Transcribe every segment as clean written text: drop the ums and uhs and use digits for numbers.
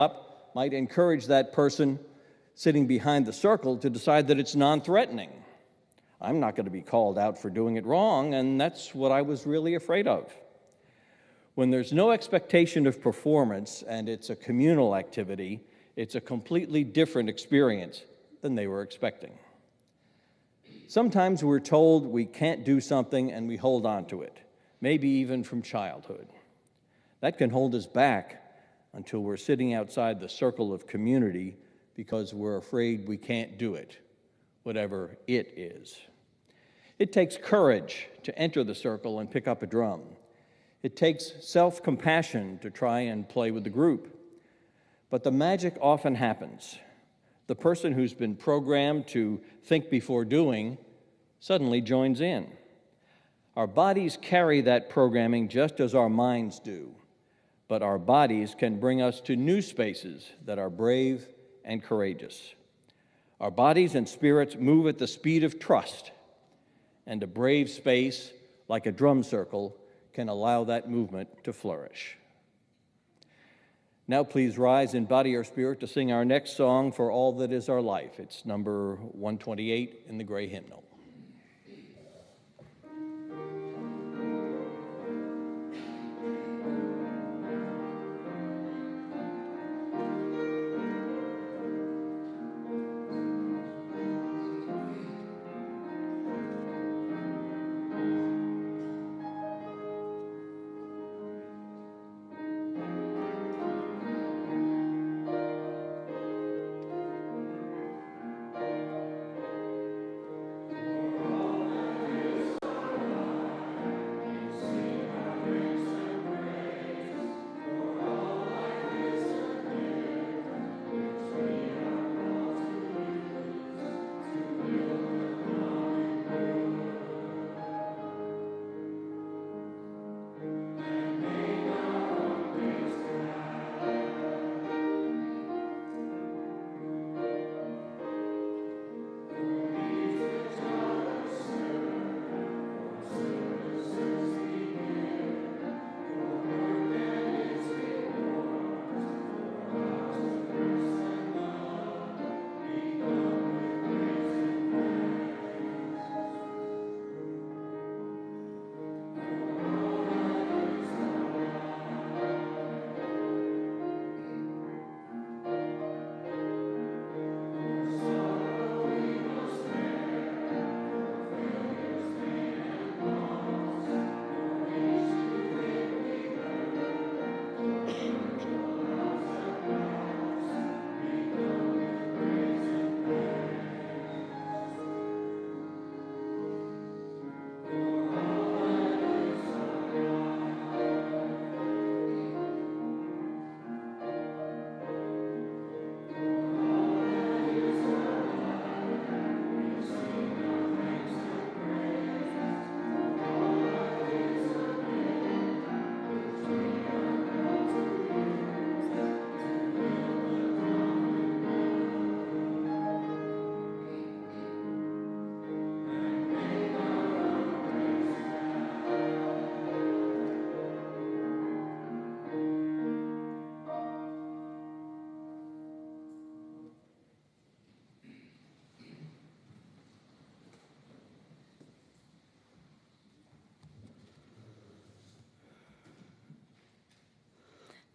up might encourage that person sitting behind the circle to decide that it's non-threatening. I'm not going to be called out for doing it wrong, and that's what I was really afraid of. When there's no expectation of performance and it's a communal activity, it's a completely different experience than they were expecting. Sometimes we're told we can't do something and we hold on to it, maybe even from childhood. That can hold us back until we're sitting outside the circle of community because we're afraid we can't do it, whatever it is. It takes courage to enter the circle and pick up a drum. It takes self-compassion to try and play with the group. But the magic often happens. The person who's been programmed to think before doing suddenly joins in. Our bodies carry that programming just as our minds do, but our bodies can bring us to new spaces that are brave and courageous. Our bodies and spirits move at the speed of trust, and a brave space, like a drum circle, can allow that movement to flourish. Now please rise in body or spirit to sing our next song, For All That Is Our Life. It's number 128 in the gray hymnal.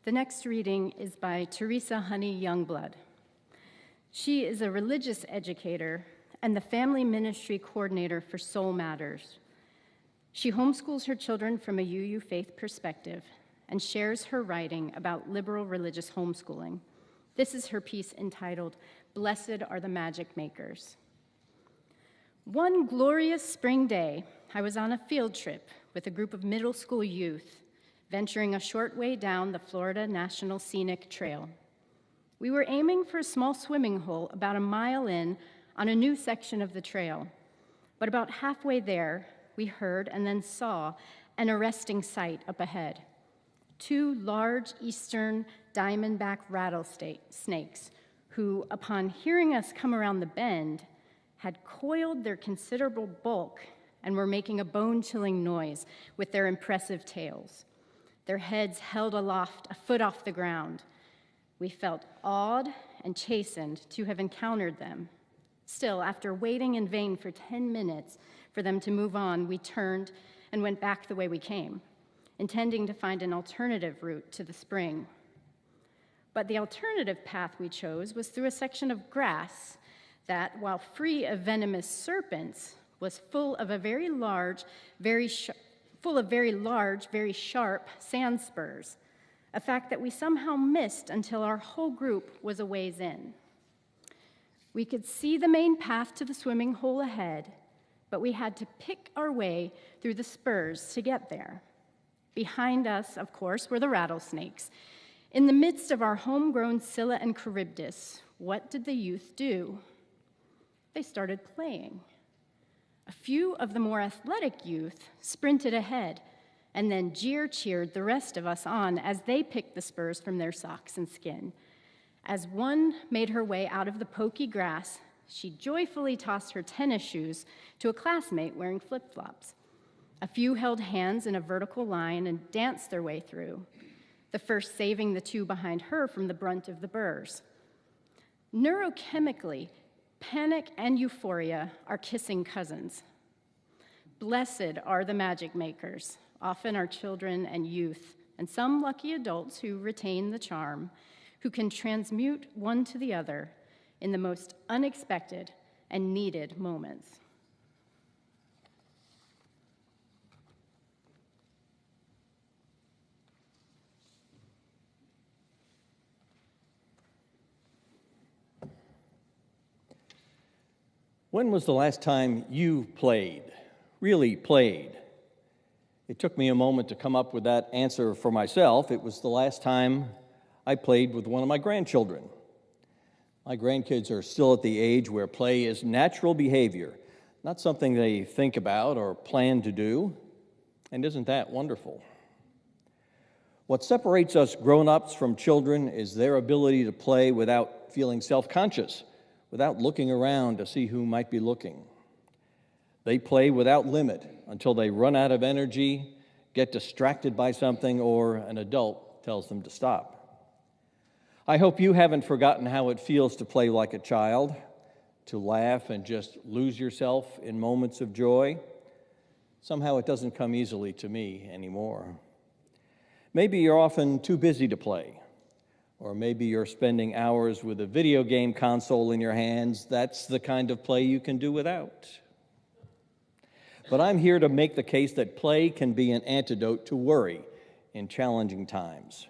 The next reading is by Teresa Honey Youngblood. She is a religious educator and the family ministry coordinator for Soul Matters. She homeschools her children from a UU faith perspective and shares her writing about liberal religious homeschooling. This is her piece entitled, Blessed Are the Magic Makers. One glorious spring day, I was on a field trip with a group of middle school youth, venturing a short way down the Florida National Scenic Trail. We were aiming for a small swimming hole about a mile in on a new section of the trail, but about halfway there, we heard and then saw an arresting sight up ahead. Two large eastern diamondback rattlesnakes who, upon hearing us come around the bend, had coiled their considerable bulk and were making a bone-chilling noise with their impressive tails. Their heads held aloft a foot off the ground. We felt awed and chastened to have encountered them. Still, after waiting in vain for 10 minutes for them to move on, we turned and went back the way we came, intending to find an alternative route to the spring. But the alternative path we chose was through a section of grass that, while free of venomous serpents, was full of very large, very sharp sand spurs, a fact that we somehow missed until our whole group was a ways in. We could see the main path to the swimming hole ahead, but we had to pick our way through the spurs to get there. Behind us, of course, were the rattlesnakes. In the midst of our homegrown Scylla and Charybdis, what did the youth do? They started playing. A few of the more athletic youth sprinted ahead and then cheered the rest of us on as they picked the spurs from their socks and skin. As one made her way out of the pokey grass, she joyfully tossed her tennis shoes to a classmate wearing flip-flops. A few held hands in a vertical line and danced their way through, the first saving the two behind her from the brunt of the burrs. Neurochemically, panic and euphoria are kissing cousins. Blessed are the magic makers, often our children and youth, and some lucky adults who retain the charm, who can transmute one to the other in the most unexpected and needed moments. When was the last time you played, really played? It took me a moment to come up with that answer for myself. It was the last time I played with one of my grandchildren. My grandkids are still at the age where play is natural behavior, not something they think about or plan to do. And isn't that wonderful? What separates us grown-ups from children is their ability to play without feeling self-conscious, without looking around to see who might be looking. They play without limit until they run out of energy, get distracted by something, or an adult tells them to stop. I hope you haven't forgotten how it feels to play like a child, to laugh and just lose yourself in moments of joy. Somehow it doesn't come easily to me anymore. Maybe you're often too busy to play. Or maybe you're spending hours with a video game console in your hands. That's the kind of play you can do without. But I'm here to make the case that play can be an antidote to worry in challenging times.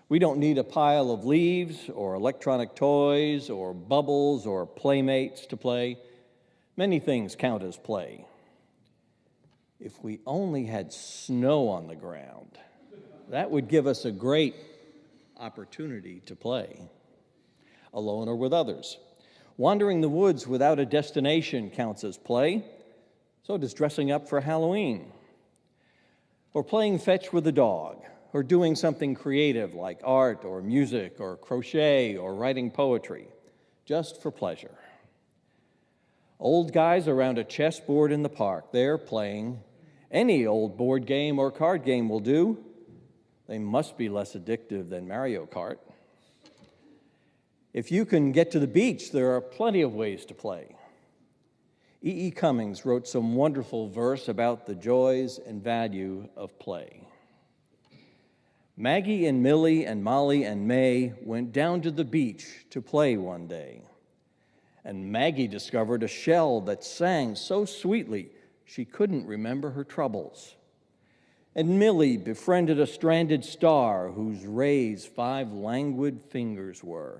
We don't need a pile of leaves or electronic toys or bubbles or playmates to play. Many things count as play. If we only had snow on the ground, that would give us a great opportunity to play, alone or with others. Wandering the woods without a destination counts as play. So does dressing up for Halloween, or playing fetch with a dog, or doing something creative like art or music or crochet or writing poetry, just for pleasure. Old guys around a chessboard in the park, they're playing. Any old board game or card game will do. They must be less addictive than Mario Kart. If you can get to the beach, there are plenty of ways to play. E.E. Cummings wrote some wonderful verse about the joys and value of play. Maggie and Millie and Molly and May went down to the beach to play one day. And Maggie discovered a shell that sang so sweetly she couldn't remember her troubles. And Millie befriended a stranded star whose rays 5 languid fingers were.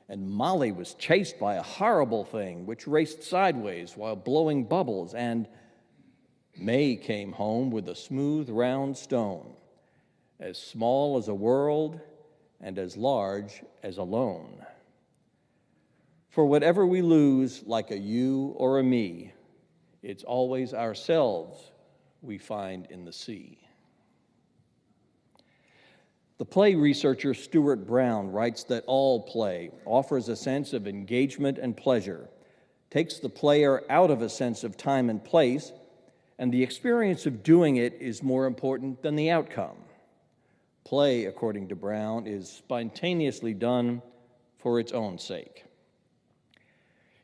And Molly was chased by a horrible thing which raced sideways while blowing bubbles. And May came home with a smooth, round stone, as small as a world and as large as a loan. For whatever we lose, like a you or a me, it's always ourselves we find in the sea. The play researcher Stuart Brown writes that all play offers a sense of engagement and pleasure, takes the player out of a sense of time and place, and the experience of doing it is more important than the outcome. Play, according to Brown, is spontaneously done for its own sake.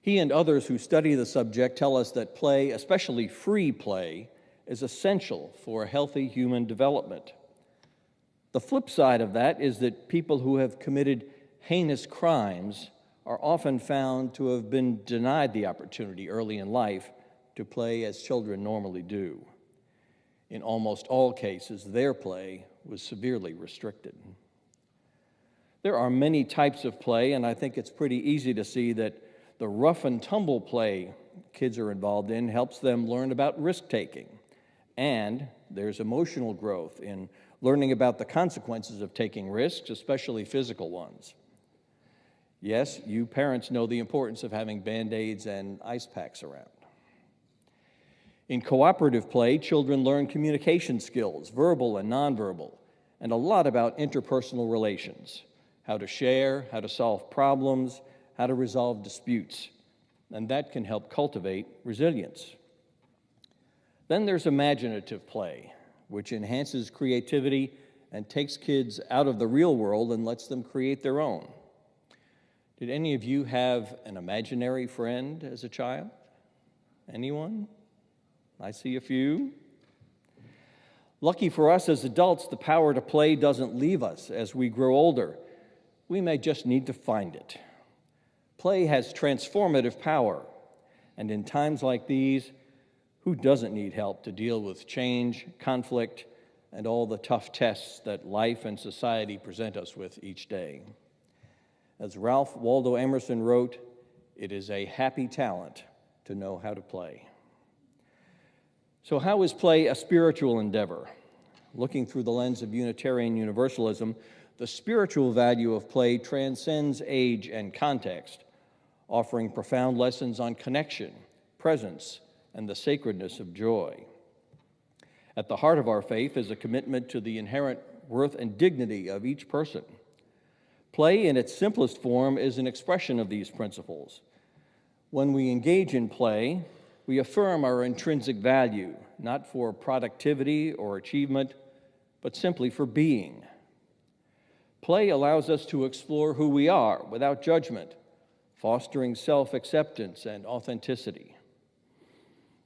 He and others who study the subject tell us that play, especially free play, is essential for healthy human development. The flip side of that is that people who have committed heinous crimes are often found to have been denied the opportunity early in life to play as children normally do. In almost all cases, their play was severely restricted. There are many types of play, and I think it's pretty easy to see that the rough and tumble play kids are involved in helps them learn about risk-taking. And there's emotional growth in learning about the consequences of taking risks, especially physical ones. Yes, you parents know the importance of having Band-Aids and ice packs around. In cooperative play, children learn communication skills, verbal and nonverbal, and a lot about interpersonal relations, how to share, how to solve problems, how to resolve disputes, and that can help cultivate resilience. Then there's imaginative play, which enhances creativity and takes kids out of the real world and lets them create their own. Did any of you have an imaginary friend as a child? Anyone? I see a few. Lucky for us as adults, the power to play doesn't leave us as we grow older. We may just need to find it. Play has transformative power, and in times like these, who doesn't need help to deal with change, conflict, and all the tough tests that life and society present us with each day? As Ralph Waldo Emerson wrote, "It is a happy talent to know how to play." So how is play a spiritual endeavor? Looking through the lens of Unitarian Universalism, the spiritual value of play transcends age and context, offering profound lessons on connection, presence, and the sacredness of joy. At the heart of our faith is a commitment to the inherent worth and dignity of each person. Play, in its simplest form, is an expression of these principles. When we engage in play, we affirm our intrinsic value, not for productivity or achievement, but simply for being. Play allows us to explore who we are without judgment, fostering self-acceptance and authenticity.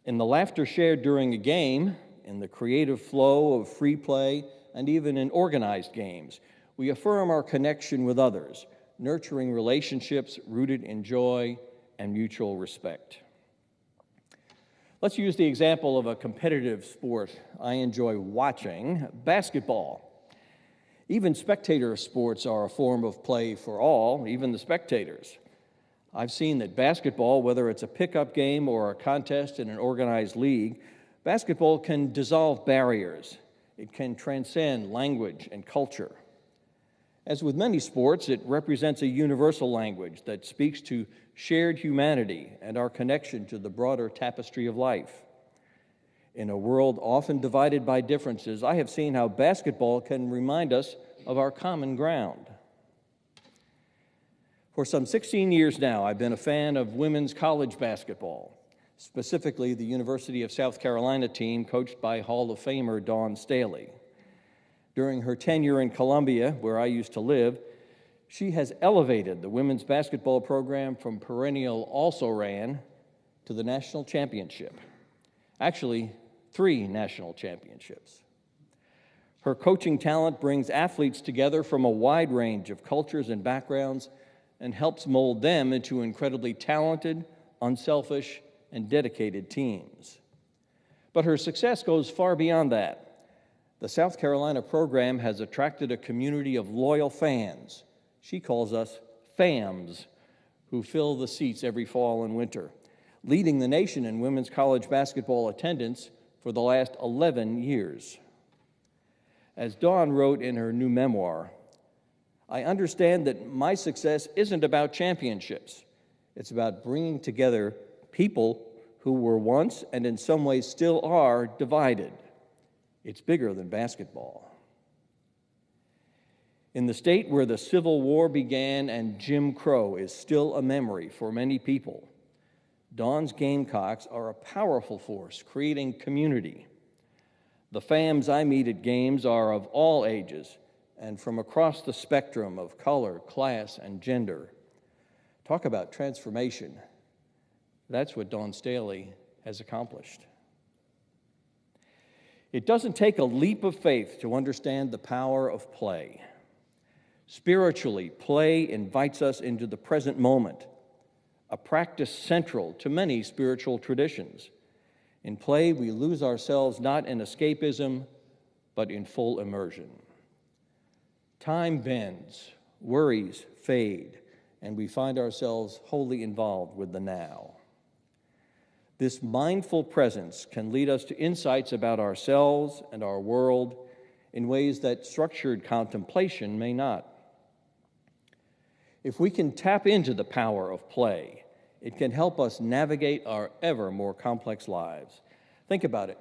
In the laughter shared during a game, in the creative flow of free play, and even in organized games, we affirm our connection with others, nurturing relationships rooted in joy and mutual respect. Let's use the example of a competitive sport I enjoy watching, basketball. Even spectator sports are a form of play for all, even the spectators. I've seen that basketball, whether it's a pickup game or a contest in an organized league, basketball can dissolve barriers. It can transcend language and culture. As with many sports, it represents a universal language that speaks to shared humanity and our connection to the broader tapestry of life. In a world often divided by differences, I have seen how basketball can remind us of our common ground. For some 16 years now, I've been a fan of women's college basketball, specifically the University of South Carolina team coached by Hall of Famer Dawn Staley. During her tenure in Columbia, where I used to live, she has elevated the women's basketball program from perennial also-ran to the national championship. Actually, 3 national championships. Her coaching talent brings athletes together from a wide range of cultures and backgrounds and helps mold them into incredibly talented, unselfish, and dedicated teams. But her success goes far beyond that. The South Carolina program has attracted a community of loyal fans. She calls us FAMs, who fill the seats every fall and winter, leading the nation in women's college basketball attendance for the last 11 years. As Dawn wrote in her new memoir, "I understand that my success isn't about championships. It's about bringing together people who were once, and in some ways still are, divided. It's bigger than basketball." In the state where the Civil War began and Jim Crow is still a memory for many people, Dawn's Gamecocks are a powerful force creating community. The FAMs I meet at games are of all ages, and from across the spectrum of color, class, and gender. Talk about transformation. That's what Dawn Staley has accomplished. It doesn't take a leap of faith to understand the power of play. Spiritually, play invites us into the present moment, a practice central to many spiritual traditions. In play, we lose ourselves not in escapism, but in full immersion. Time bends, worries fade, and we find ourselves wholly involved with the now. This mindful presence can lead us to insights about ourselves and our world in ways that structured contemplation may not. If we can tap into the power of play, it can help us navigate our ever more complex lives. Think about it.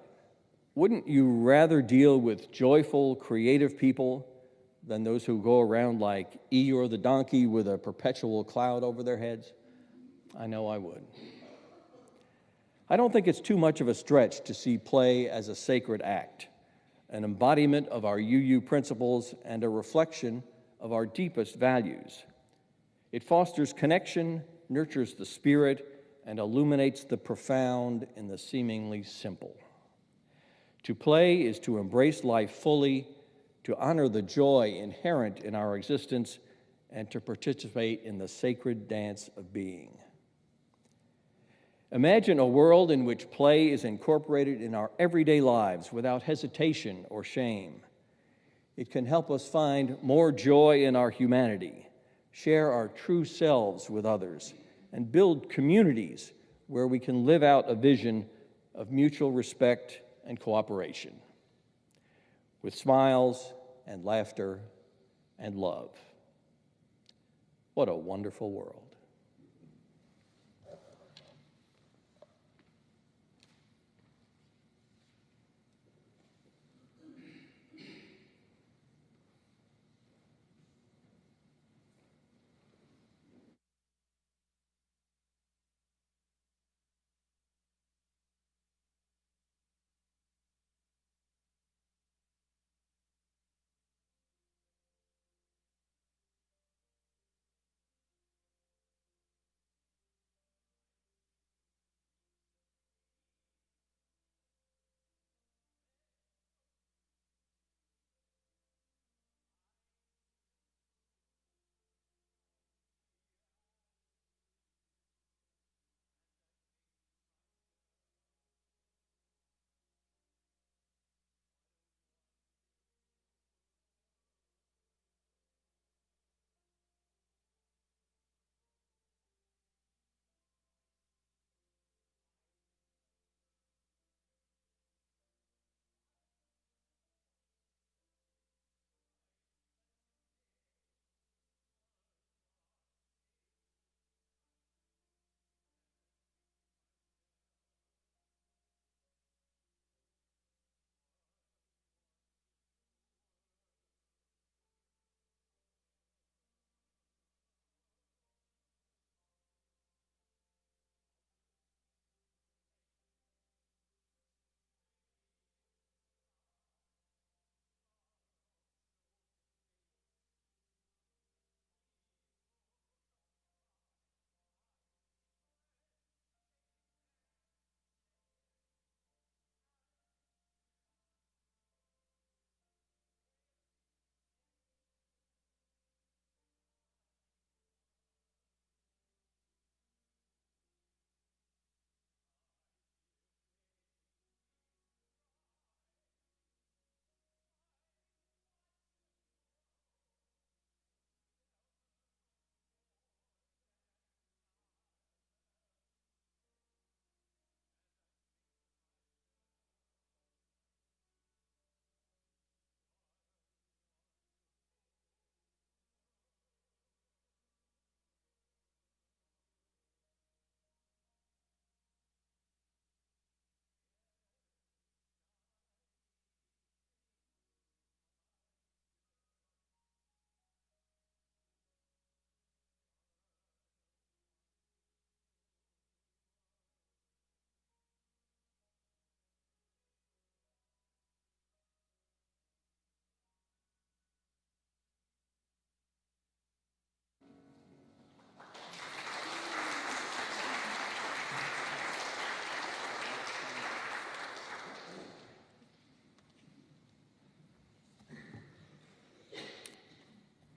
Wouldn't you rather deal with joyful, creative people than those who go around like Eeyore the donkey with a perpetual cloud over their heads? I know I would. I don't think it's too much of a stretch to see play as a sacred act, an embodiment of our UU principles and a reflection of our deepest values. It fosters connection, nurtures the spirit, and illuminates the profound in the seemingly simple. To play is to embrace life fully, to honor the joy inherent in our existence, and to participate in the sacred dance of being. Imagine a world in which play is incorporated in our everyday lives without hesitation or shame. It can help us find more joy in our humanity, share our true selves with others, and build communities where we can live out a vision of mutual respect and cooperation, with smiles and laughter and love. What a wonderful world.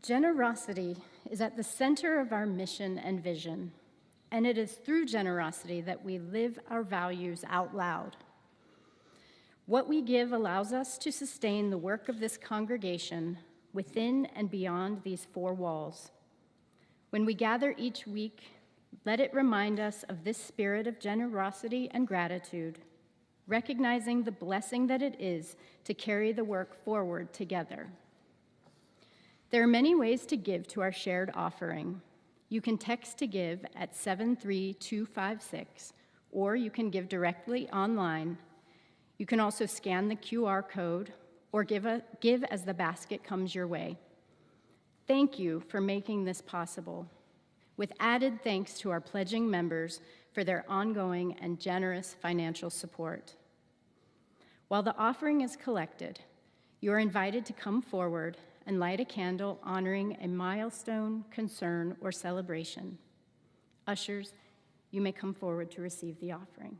Generosity is at the center of our mission and vision, and it is through generosity that we live our values out loud. What we give allows us to sustain the work of this congregation within and beyond these four walls. When we gather each week, let it remind us of this spirit of generosity and gratitude, recognizing the blessing that it is to carry the work forward together. There are many ways to give to our shared offering. You can text to give at 73256, or you can give directly online. You can also scan the QR code or give as the basket comes your way. Thank you for making this possible, with added thanks to our pledging members for their ongoing and generous financial support. While the offering is collected, you are invited to come forward and light a candle honoring a milestone, concern, or celebration. Ushers, you may come forward to receive the offering.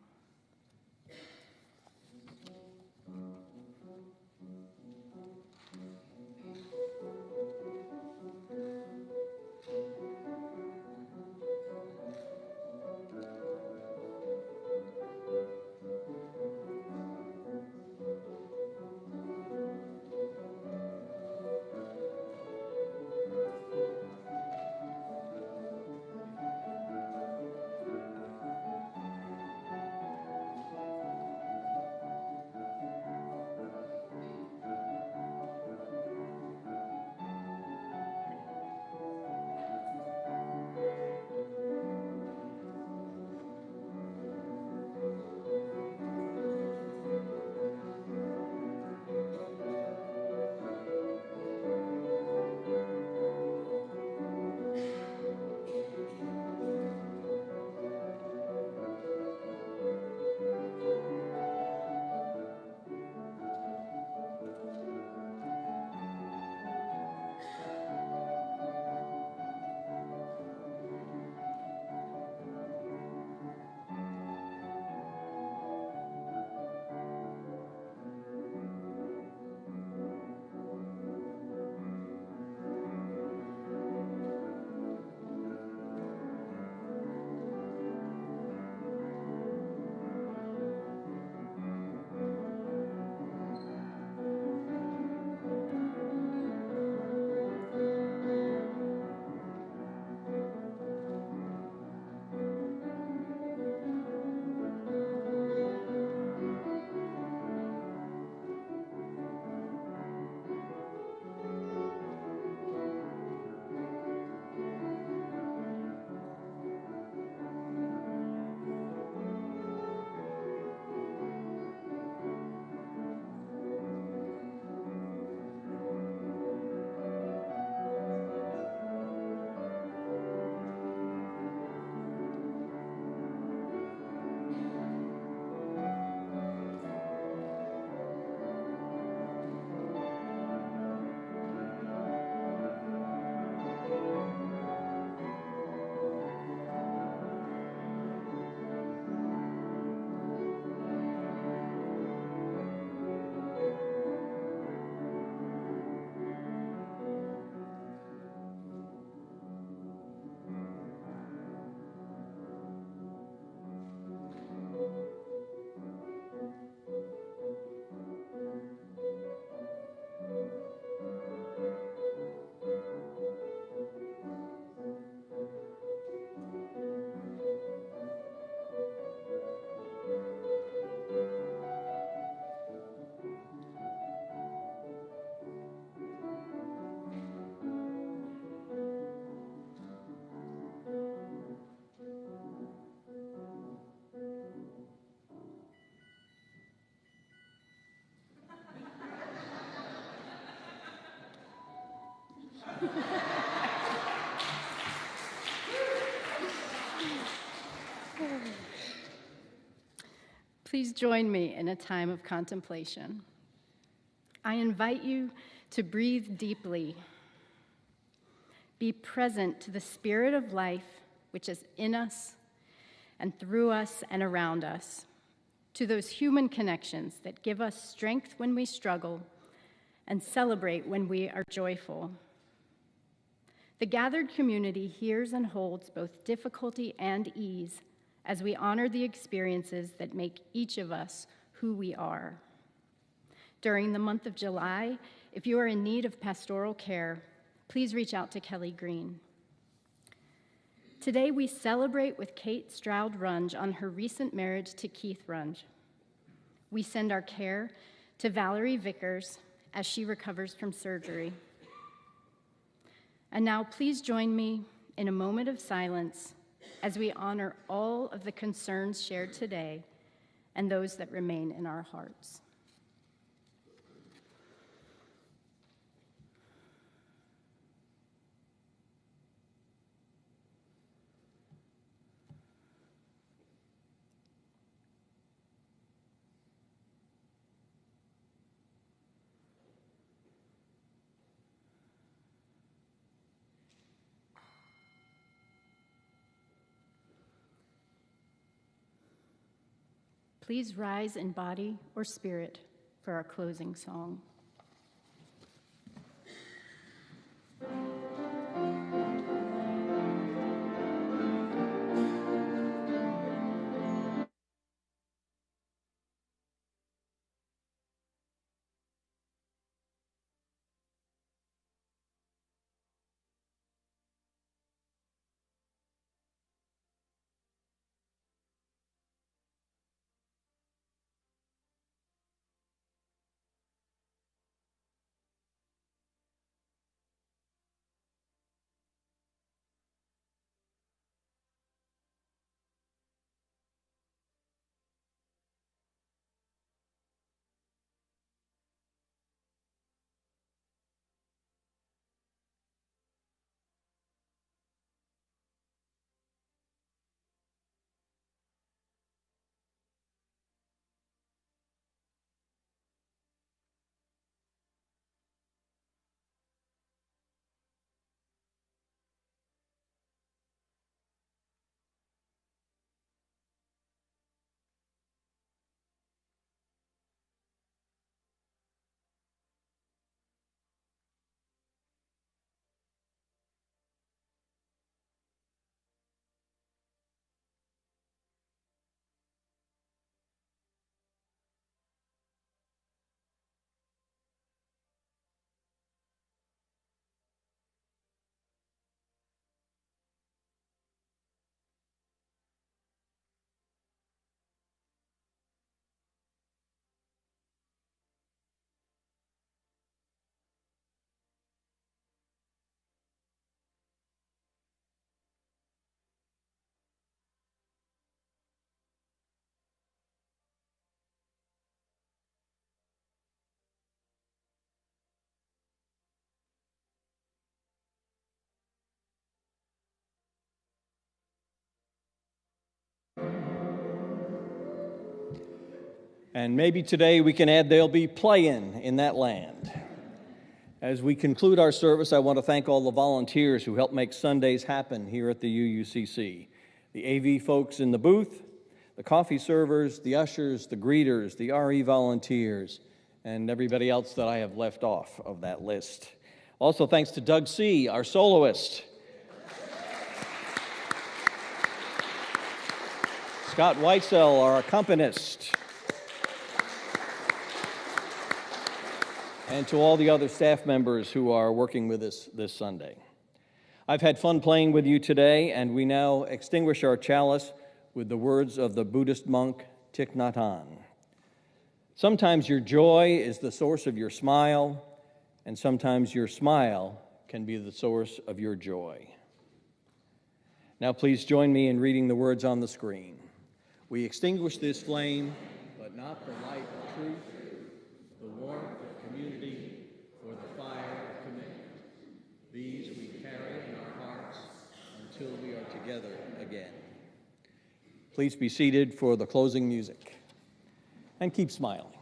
Please join me in a time of contemplation. I invite you to breathe deeply. Be present to the spirit of life which is in us and through us and around us, to those human connections that give us strength when we struggle and celebrate when we are joyful. The gathered community hears and holds both difficulty and ease as we honor the experiences that make each of us who we are. During the month of July, if you are in need of pastoral care, please reach out to Kelly Green. Today, we celebrate with Kate Stroud-Runge on her recent marriage to Keith Runge. We send our care to Valerie Vickers as she recovers from surgery. And now, please join me in a moment of silence as we honor all of the concerns shared today and those that remain in our hearts. Please rise in body or spirit for our closing song. And maybe today we can add there'll be playing in that land. As we conclude our service, I want to thank all the volunteers who help make Sundays happen here at the UUCC. The AV folks in the booth, the coffee servers, the ushers, the greeters, the RE volunteers, and everybody else that I have left off of that list. Also thanks to Doug C., our soloist. Scott Weitzel, our accompanist. And to all the other staff members who are working with us this Sunday. I've had fun playing with you today, and we now extinguish our chalice with the words of the Buddhist monk Thich Nhat Hanh. Sometimes your joy is the source of your smile, and sometimes your smile can be the source of your joy. Now please join me in reading the words on the screen. We extinguish this flame, but not the light of truth, the warmth of community, or the fire of commitment. These we carry in our hearts until we are together again. Please be seated for the closing music, and keep smiling.